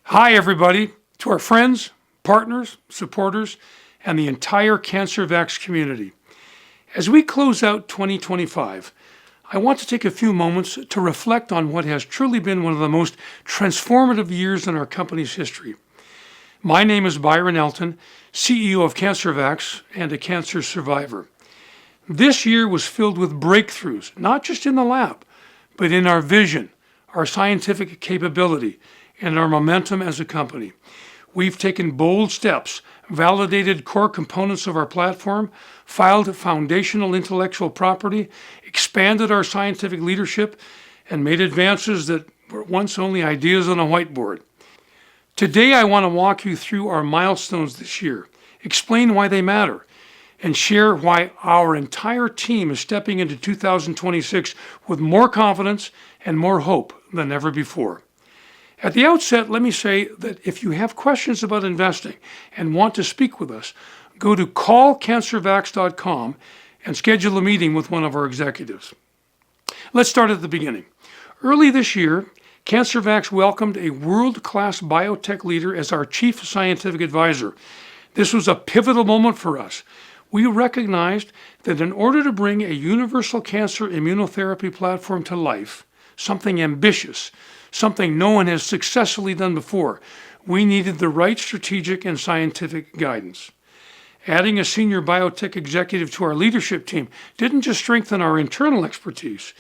Hi, everybody, to our friends, partners, supporters, and the entire CancerVax community. As we close out 2025, I want to take a few moments to reflect on what has truly been one of the most transformative years in our company's history. My name is Byron Elton, CEO of CancerVax and a cancer survivor. This year was filled with breakthroughs, not just in the lab, but in our vision, our scientific capability, and our momentum as a company. We've taken bold steps, validated core components of our platform, filed foundational intellectual property, expanded our scientific leadership, and made advances that were once only ideas on a whiteboard. Today, I want to walk you through our milestones this year, explain why they matter, and share why our entire team is stepping into 2026 with more confidence and more hope than ever before. At the outset, let me say that if you have questions about investing and want to speak with us, go to callcancervax.com and schedule a meeting with one of our executives. Let's start at the beginning. Early this year, CancerVax welcomed a world-class biotech leader as our chief scientific advisor. This was a pivotal moment for us. We recognized that in order to bring a universal cancer immunotherapy platform to life, something ambitious, something no one has successfully done before, we needed the right strategic and scientific guidance. Adding a senior biotech executive to our leadership team didn't just strengthen our internal expertise,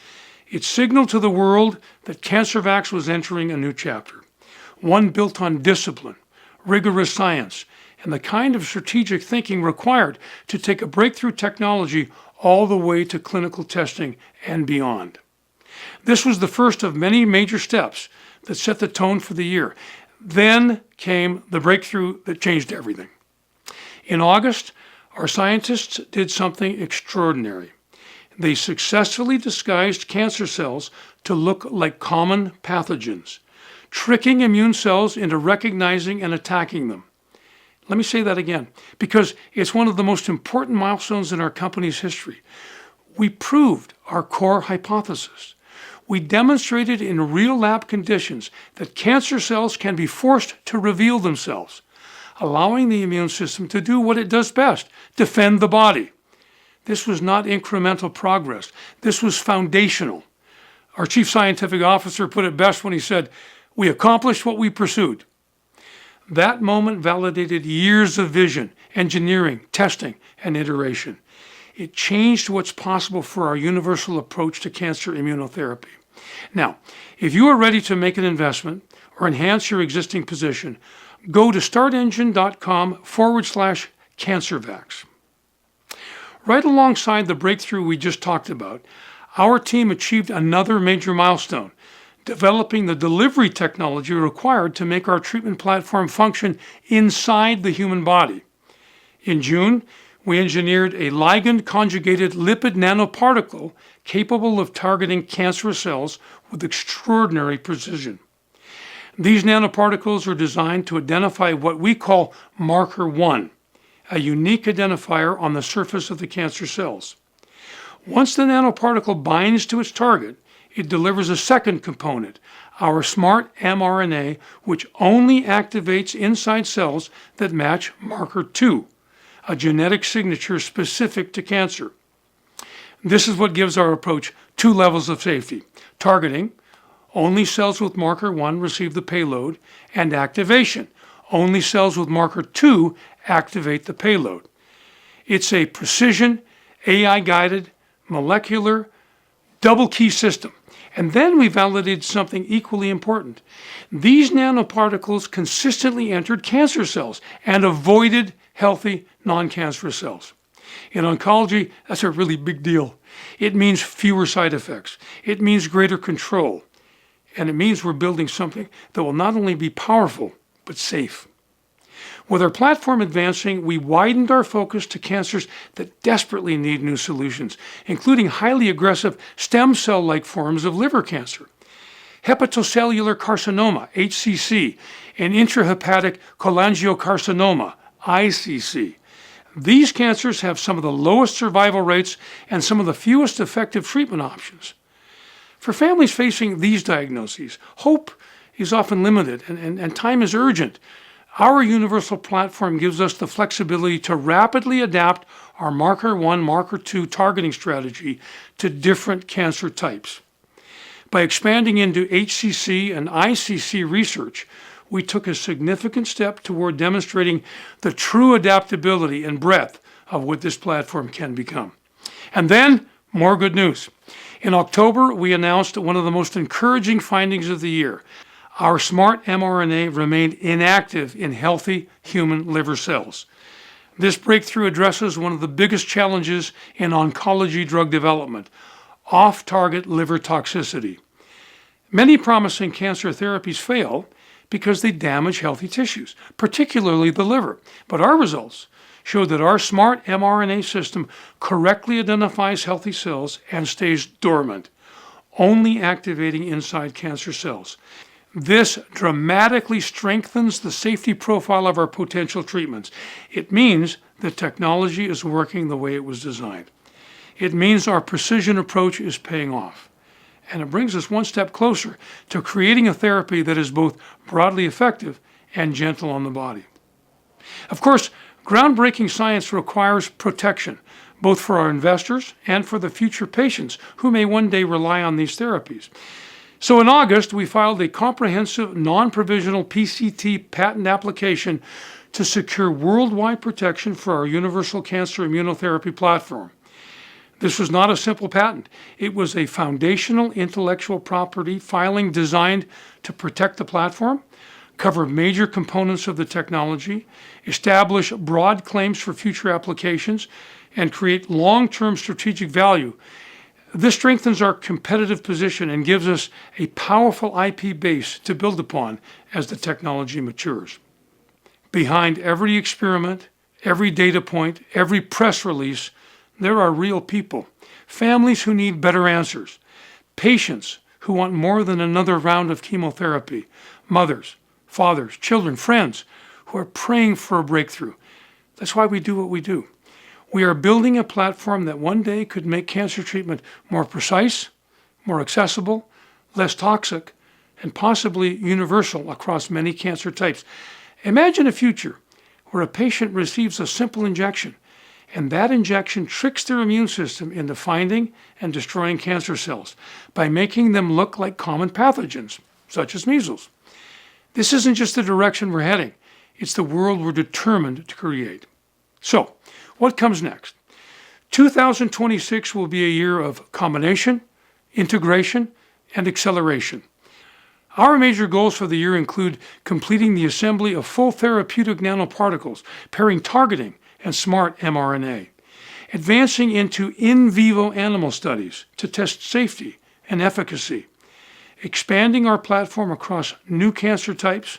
it signaled to the world that CancerVax was entering a new chapter, one built on discipline, rigorous science, and the kind of strategic thinking required to take a breakthrough technology all the way to clinical testing and beyond. This was the first of many major steps that set the tone for the year. Then came the breakthrough that changed everything. In August, our scientists did something extraordinary. They successfully disguised cancer cells to look like common pathogens, tricking immune cells into recognizing and attacking them. Let me say that again, because it's one of the most important milestones in our company's history. We proved our core hypothesis. We demonstrated in real lab conditions that cancer cells can be forced to reveal themselves, allowing the immune system to do what it does best, defend the body. This was not incremental progress. This was foundational. Our chief scientific officer put it best when he said, "We accomplished what we pursued." That moment validated years of vision, engineering, testing, and iteration. It changed what's possible for our universal approach to cancer immunotherapy. Now, if you are ready to make an investment or enhance your existing position, go to startengine.com/CancerVax. Right alongside the breakthrough we just talked about, our team achieved another major milestone, developing the delivery technology required to make our treatment platform function inside the human body. In June, we engineered a ligand-conjugated lipid nanoparticle capable of targeting cancerous cells with extraordinary precision. These nanoparticles are designed to identify what we call marker 1, a unique identifier on the surface of the cancer cells. Once the nanoparticle binds to its target, it delivers a second component, our smart mRNA, which only activates inside cells that match marker 2, a genetic signature specific to cancer. This is what gives our approach 2 levels of safety: targeting, only cells with marker 1 receive the payload, and activation, only cells with marker 2 activate the payload. It's a precision, AI-guided, molecular, double-key system. And then we validated something equally important. These nanoparticles consistently entered cancer cells and avoided healthy, non-cancerous cells. In oncology, that's a really big deal. It means fewer side effects. It means greater control. And it means we're building something that will not only be powerful, but safe. With our platform advancing, we widened our focus to cancers that desperately need new solutions, including highly aggressive stem cell-like forms of liver cancer, hepatocellular carcinoma, HCC, and intrahepatic cholangiocarcinoma, ICC. These cancers have some of the lowest survival rates and some of the fewest effective treatment options. For families facing these diagnoses, hope is often limited and time is urgent. Our universal platform gives us the flexibility to rapidly adapt our marker 1, marker 2 targeting strategy to different cancer types. By expanding into HCC and ICC research, we took a significant step toward demonstrating the true adaptability and breadth of what this platform can become. And then, more good news. In October, we announced one of the most encouraging findings of the year. Our smart mRNA remained inactive in healthy human liver cells. This breakthrough addresses one of the biggest challenges in oncology drug development, off-target liver toxicity. Many promising cancer therapies fail because they damage healthy tissues, particularly the liver. But our results show that our smart mRNA system correctly identifies healthy cells and stays dormant, only activating inside cancer cells. This dramatically strengthens the safety profile of our potential treatments. It means the technology is working the way it was designed. It means our precision approach is paying off. And it brings us one step closer to creating a therapy that is both broadly effective and gentle on the body. Of course, groundbreaking science requires protection, both for our investors and for the future patients who may one day rely on these therapies. So in August, we filed a comprehensive non-provisional PCT patent application to secure worldwide protection for our universal cancer immunotherapy platform. This was not a simple patent. It was a foundational intellectual property filing designed to protect the platform, cover major components of the technology, establish broad claims for future applications, and create long-term strategic value. This strengthens our competitive position and gives us a powerful IP base to build upon as the technology matures. Behind every experiment, every data point, every press release, there are real people, families who need better answers, patients who want more than another round of chemotherapy, mothers, fathers, children, friends who are praying for a breakthrough. That's why we do what we do. We are building a platform that one day could make cancer treatment more precise, more accessible, less toxic, and possibly universal across many cancer types. Imagine a future where a patient receives a simple injection, and that injection tricks their immune system into finding and destroying cancer cells by making them look like common pathogens, such as measles. This isn't just the direction we're heading. It's the world we're determined to create. So, what comes next? 2026 will be a year of combination, integration, and acceleration. Our major goals for the year include completing the assembly of full therapeutic nanoparticles, pairing targeting and smart mRNA, advancing into in vivo animal studies to test safety and efficacy, expanding our platform across new cancer types,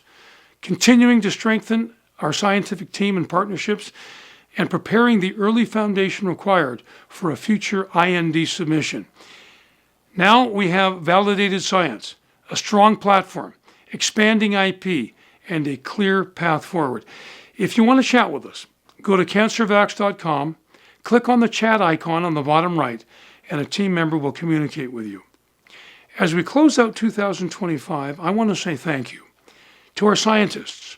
continuing to strengthen our scientific team and partnerships, and preparing the early foundation required for a future IND submission. Now we have validated science, a strong platform, expanding IP, and a clear path forward. If you want to chat with us, go to CancerVax.com, click on the chat icon on the bottom right, and a team member will communicate with you. As we close out 2025, I want to say thank you to our scientists,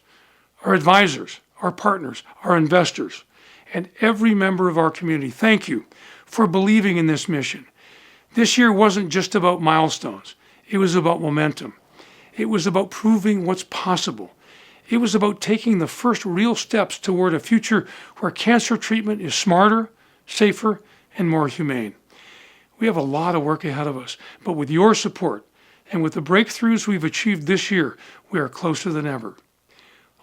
our advisors, our partners, our investors, and every member of our community. Thank you for believing in this mission. This year wasn't just about milestones. It was about momentum. It was about proving what's possible. It was about taking the first real steps toward a future where cancer treatment is smarter, safer, and more humane. We have a lot of work ahead of us, but with your support and with the breakthroughs we've achieved this year, we are closer than ever.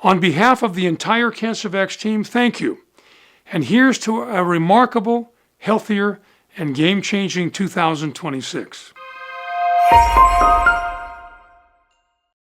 On behalf of the entire CancerVax team, thank you. And here's to a remarkable, healthier, and game-changing 2026.